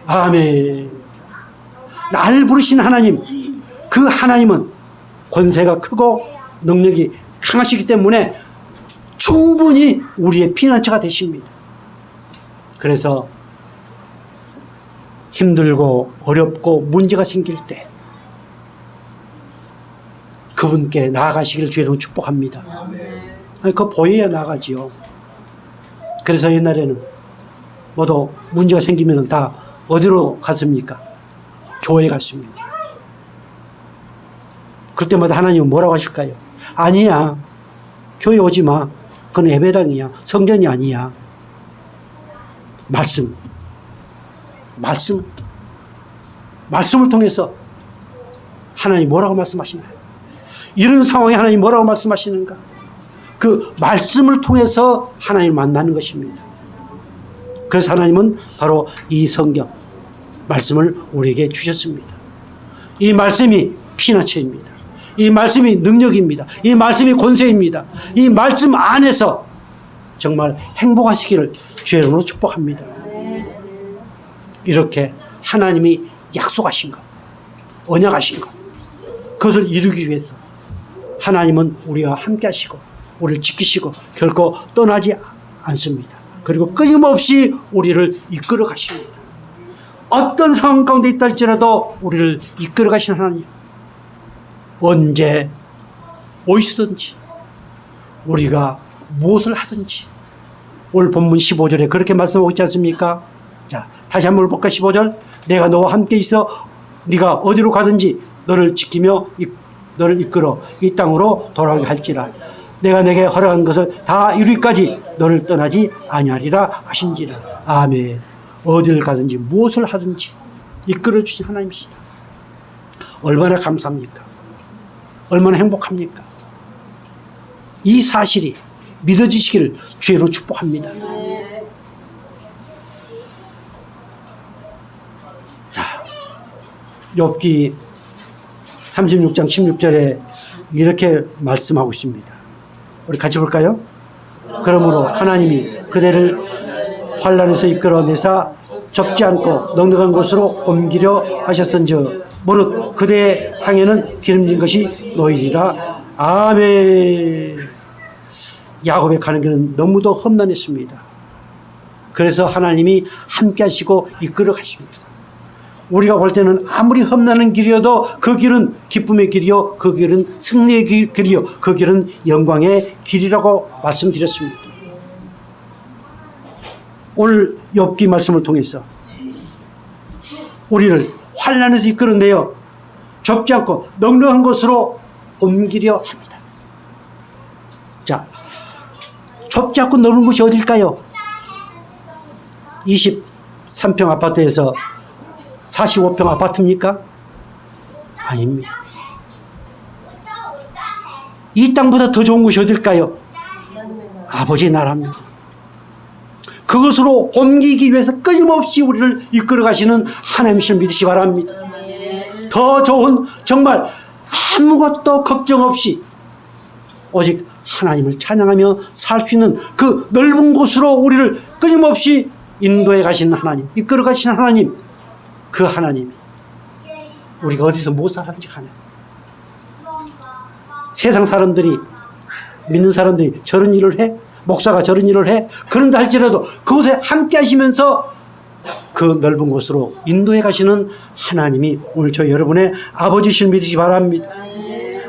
A: 아멘. 나를 부르신 하나님, 그 하나님은 권세가 크고 능력이 강하시기 때문에 충분히 우리의 피난처가 되십니다. 그래서 힘들고 어렵고 문제가 생길 때 그분께 나아가시기를 주의로 축복합니다. 아니, 그거 보여야 나가지요. 그래서 옛날에는 모두 문제가 생기면 다 어디로 갔습니까? 교회 갔습니다. 그때마다 하나님은 뭐라고 하실까요? 아니야, 교회 오지 마. 그건 예배당이야. 성전이 아니야. 말씀을 통해서 하나님 뭐라고 말씀하시나요? 이런 상황에 하나님 뭐라고 말씀하시는가? 그 말씀을 통해서 하나님을 만나는 것입니다. 그래서 하나님은 바로 이 성경 말씀을 우리에게 주셨습니다. 이 말씀이 피난처입니다. 이 말씀이 능력입니다. 이 말씀이 권세입니다. 이 말씀 안에서 정말 행복하시기를 주의 이름으로 축복합니다. 이렇게 하나님이 약속하신 것, 언약하신 것, 그것을 이루기 위해서 하나님은 우리와 함께 하시고 우리를 지키시고 결코 떠나지 않습니다. 그리고 끊임없이 우리를 이끌어 가십니다. 어떤 상황 가운데 있다 할지라도 우리를 이끌어 가시는 하나님, 언제 어디서든지 우리가 무엇을 하든지 오늘 본문 15절에 그렇게 말씀하고 있지 않습니까? 자, 다시 한번 볼까? 15절. 내가 너와 함께 있어 네가 어디로 가든지 너를 지키며 너를 이끌어 이 땅으로 돌아오게 할지라. 내가 내게 허락한 것을 다 이루기까지 너를 떠나지 아니하리라 하신지라. 아멘. 어디를 가든지 무엇을 하든지 이끌어 주신 하나님이시다. 얼마나 감사합니까? 얼마나 행복합니까? 이 사실이 믿어지시기를 주의로 축복합니다. 자, 욥기 36장 16절에 이렇게 말씀하고 있습니다. 우리 같이 볼까요? 그러므로 하나님이 그대를 환난에서 이끌어내사 좁지 않고 넉넉한 곳으로 옮기려 하셨은즉 무릇 그대의 상에는 기름진 것이 놓이리라. 아멘. 야곱의 가는 길은 너무도 험난했습니다. 그래서 하나님이 함께 하시고 이끌어 가십니다. 우리가 볼 때는 아무리 험난한 길이어도 그 길은 기쁨의 길이요, 그 길은 승리의 길이요, 그 길은 영광의 길이라고 말씀드렸습니다. 오늘 욥기 말씀을 통해서 우리를 환난에서 이끌어내어 좁지 않고 넉넉한 곳으로 옮기려 합니다. 자, 좁지 않고 넓은 곳이 어딜까요? 23평 아파트에서 45평 아파트입니까? 아닙니다. 이 땅보다 더 좋은 곳이 어딜까요? 아버지 나라입니다. 그것으로 옮기기 위해서 끊임없이 우리를 이끌어 가시는 하나님이심을 믿으시 바랍니다. 더 좋은, 정말 아무것도 걱정 없이 오직 하나님을 찬양하며 살 수 있는 그 넓은 곳으로 우리를 끊임없이 인도해 가시는 하나님, 이끌어 가시는 하나님, 그 하나님이 우리가 어디서 못 살았는지 하네. 세상 사람들이, 믿는 사람들이 저런 일을 해? 목사가 저런 일을 해? 그런다 할지라도 그곳에 함께 하시면서 그 넓은 곳으로 인도해 가시는 하나님이 오늘 저 여러분의 아버지실 믿으시기 바랍니다.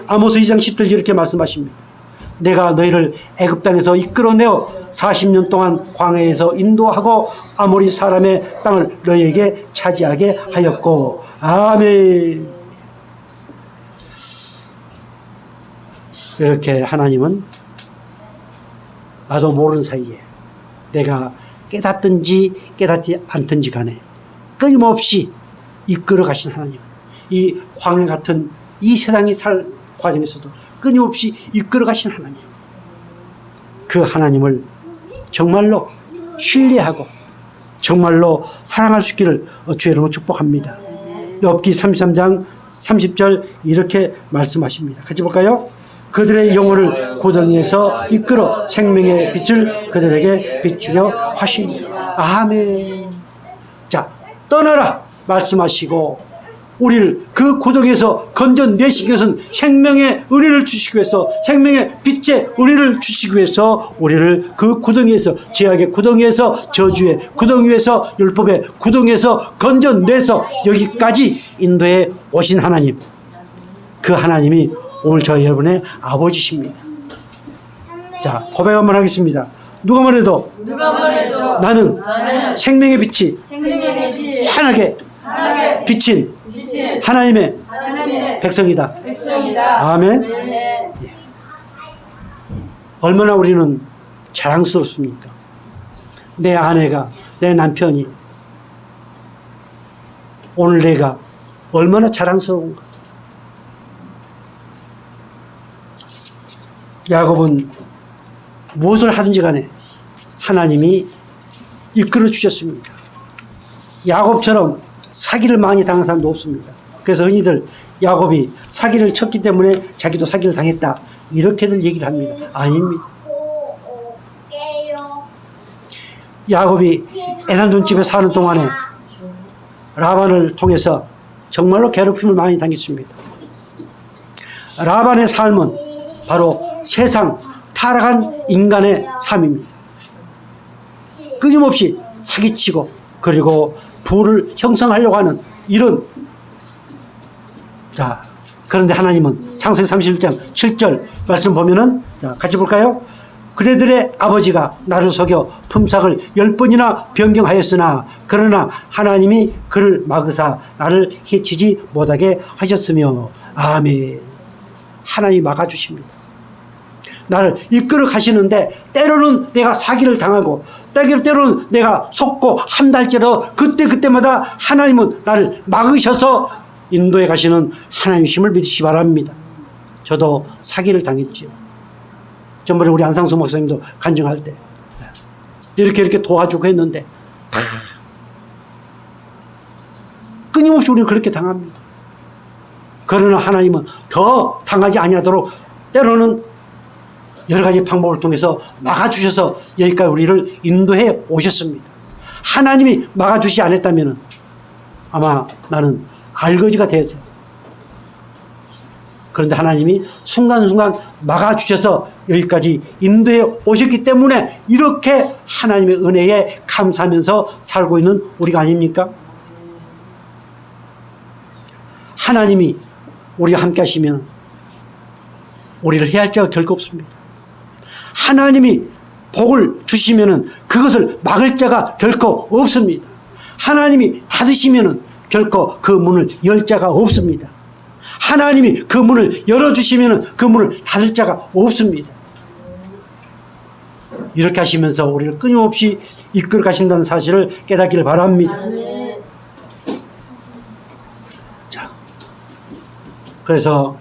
A: 아모스 2장 10절 이렇게 말씀하십니다. 내가 너희를 애굽 땅에서 이끌어내어 40년 동안 광야에서 인도하고 아모리 사람의 땅을 너희에게 차지하게 하였고. 아멘. 이렇게 하나님은 나도 모르는 사이에 내가 깨닫든지 깨닫지 않든지 간에 끊임없이 이끌어 가신 하나님, 이 광야 같은 이 세상에 살 과정에서도 끊임없이 이끌어 가신 하나님, 그 하나님을 정말로 신뢰하고 정말로 사랑할 수 있기를 주의 이름으로 축복합니다. 욥기 33장 30절 이렇게 말씀하십니다. 같이 볼까요? 그들의 영혼을 구덩이에서 이끌어 생명의 빛을 그들에게 비추려 하십니다. 아멘. 자, 떠나라 말씀하시고 우리를 그 구덩이에서 건져내시기 위해서는 생명의 은혜를 주시기 위해서, 생명의 빛의 은혜를 주시기 위해서 우리를 그 구덩이에서, 죄악의 구덩이에서, 저주의 구덩이에서, 율법의 구덩이에서 건져내서 여기까지 인도해 오신 하나님, 그 하나님이 오늘 저희 여러분의 아버지십니다. 자, 고백 한번 하겠습니다. 누가 뭐래도 나는 생명의 빛이 환하게 비친 하나님의 백성이다. 아멘. 예. 얼마나 우리는 자랑스럽습니까? 내 아내가, 내 남편이, 오늘 내가 얼마나 자랑스러운가. 야곱은 무엇을 하든지 간에 하나님이 이끌어 주셨습니다. 야곱처럼 사기를 많이 당한 사람도 없습니다. 그래서 흔히들 야곱이 사기를 쳤기 때문에 자기도 사기를 당했다, 이렇게들 얘기를 합니다. 아닙니다. 야곱이 에산돈 집에 사는 동안에 라반을 통해서 정말로 괴롭힘을 많이 당했습니다. 라반의 삶은 바로 세상 타락한 인간의 삶입니다. 끊임없이 사기치고 그리고 부를 형성하려고 하는 이런. 자, 그런데 하나님은 창세기 31장 7절 말씀 보면은, 자, 같이 볼까요? 그네들의 아버지가 나를 속여 품삯을 10번이나 변경하였으나 그러나 하나님이 그를 막으사 나를 해치지 못하게 하셨으며. 아멘. 하나님이 막아주십니다. 나를 이끌어 가시는데 때로는 내가 사기를 당하고 때로는 내가 속고 한달째로 그때마다 하나님은 나를 막으셔서 인도해 가시는 하나님이심을 믿으시기 바랍니다. 저도 사기를 당했지요. 전번에 우리 안상수 목사님도 간증할 때 이렇게 도와주고 했는데 끊임없이 우리는 그렇게 당합니다. 그러나 하나님은 더 당하지 아니하도록 때로는 여러 가지 방법을 통해서 막아주셔서 여기까지 우리를 인도해 오셨습니다. 하나님이 막아주지 않았다면 아마 나는 알거지가 되었어요. 그런데 하나님이 순간순간 막아주셔서 여기까지 인도해 오셨기 때문에 이렇게 하나님의 은혜에 감사하면서 살고 있는 우리가 아닙니까? 하나님이 우리가 함께 하시면 우리를 해할 자가 결코 없습니다. 하나님이 복을 주시면 그것을 막을 자가 결코 없습니다. 하나님이 닫으시면 결코 그 문을 열 자가 없습니다. 하나님이 그 문을 열어주시면 그 문을 닫을 자가 없습니다. 이렇게 하시면서 우리를 끊임없이 이끌어 가신다는 사실을 깨닫기를 바랍니다.
B: 아멘.
A: 자, 그래서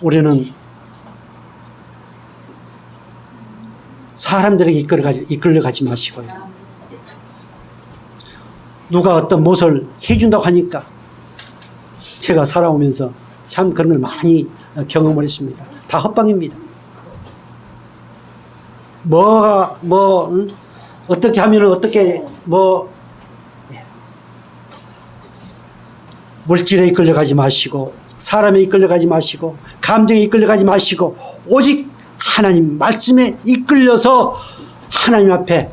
A: 우리는 사람들에게 이끌려 가지 마시고요. 누가 어떤 무엇을 해준다고 하니까 제가 살아오면서 참 그런 걸 많이 경험을 했습니다. 다 헛방입니다. 어떻게 하면 어떻게 물질에 이끌려가지 마시고 사람에 이끌려가지 마시고 감정에 이끌려가지 마시고 오직 하나님 말씀에 이끌려서 하나님 앞에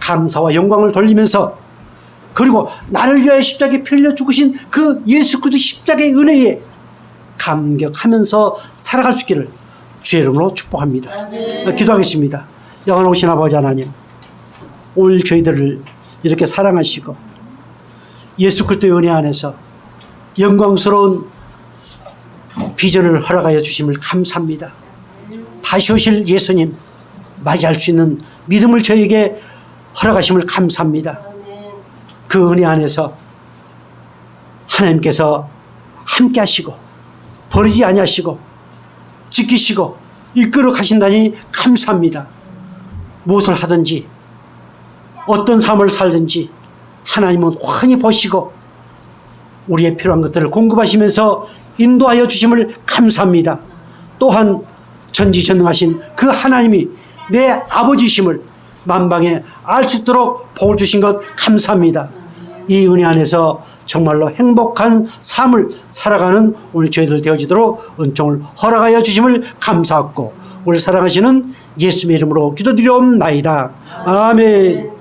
A: 감사와 영광을 돌리면서 그리고 나를 위하여 십자가에 피 흘려 죽으신 그 예수 그리스도 십자가의 은혜에 감격하면서 살아갈 수 있기를 주의 이름으로 축복합니다.
B: 아멘.
A: 기도하겠습니다. 영원하신 아버지 하나님, 오늘 저희들을 이렇게 사랑하시고 예수 그리스도의 은혜 안에서 영광스러운 비전을 허락하여 주심을 감사합니다. 다시 오실 예수님 맞이할 수 있는 믿음을 저에게 허락하심을 감사합니다. 그 은혜 안에서 하나님께서 함께 하시고 버리지 아니하시고 지키시고 이끌어 가신다니 감사합니다. 무엇을 하든지 어떤 삶을 살든지 하나님은 환히 보시고 우리의 필요한 것들을 공급하시면서 인도하여 주심을 감사합니다. 또한 전지전능하신 그 하나님이 내 아버지심을 만방에 알 수 있도록 복을 주신 것 감사합니다. 이 은혜 안에서 정말로 행복한 삶을 살아가는 오늘 저희들 되어지도록 은총을 허락하여 주심을 감사하고 우리 사랑하시는 예수님의 이름으로 기도드리옵나이다. 아멘.